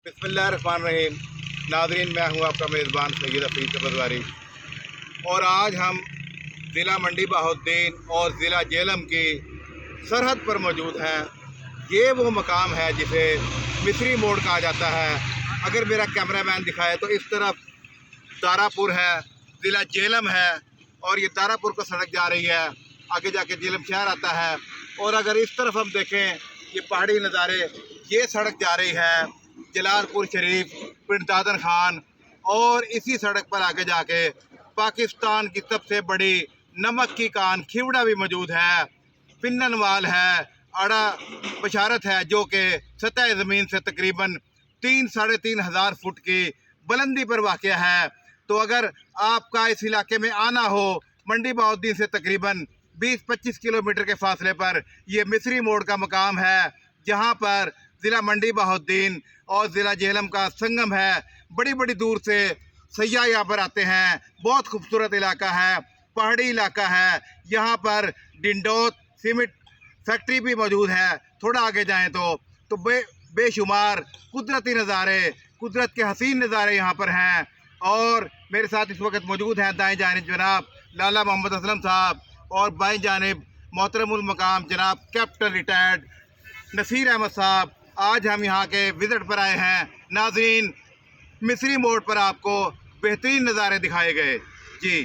बिस्मिल्लाहिर्रहमानिर्रहीम। नाज़रीन, मैं हूँ आपका मेज़बान सैयद हफीज़ तबरवारी और आज हम ज़िला मंडी बहाउद्दीन और ज़िला जेहलम की सरहद पर मौजूद हैं। ये वो मकाम है जिसे मिस्री मोड़ कहा जाता है। अगर मेरा कैमरामैन दिखाए तो इस तरफ दारापुर है, ज़िला जेहलम है और ये दारापुर को सड़क जा रही है, आगे जाके जेहलम शहर आता है। और अगर इस तरफ हम देखें ये पहाड़ी नज़ारे, ये सड़क जा रही है जलालपुर शरीफ, पिंड दादन खान और इसी सड़क पर आगे जाके पाकिस्तान की सबसे बड़ी नमक की कान खिवड़ा भी मौजूद है। पिन्ननवाल है, अड़ा बशारत है जो कि सतह ज़मीन से तकरीबन 3-3.5 हज़ार फुट की बुलंदी पर वाक़या है। तो अगर आपका इस इलाके में आना हो, मंडी बहाउद्दीन से तकरीबन 20-25 किलोमीटर के फासले पर ये मिस्री मोड़ का मकाम है, जहाँ पर ज़िला मंडी बहाउद्दीन और ज़िला जेहलम का संगम है। बड़ी बड़ी दूर से सयाह यहाँ पर आते हैं। बहुत खूबसूरत इलाका है, पहाड़ी इलाका है। यहाँ पर डिंडोत सीमेंट फैक्ट्री भी मौजूद है। थोड़ा आगे जाएं तो बेशुमार कुदरती नज़ारे, कुदरत के हसीन नज़ारे यहाँ पर हैं। और मेरे साथ इस वक्त मौजूद हैं दाएं जानिब जनाब लाला मोहम्मद असलम साहब और बाएं जानिब मोहतरमुल मकाम जनाब कैप्टन रिटायर्ड नसीर अहमद साहब। आज हम यहाँ के विज़िट पर आए हैं। नाज़रीन, मिस्री मोड़ पर आपको बेहतरीन नज़ारे दिखाए गए। जी।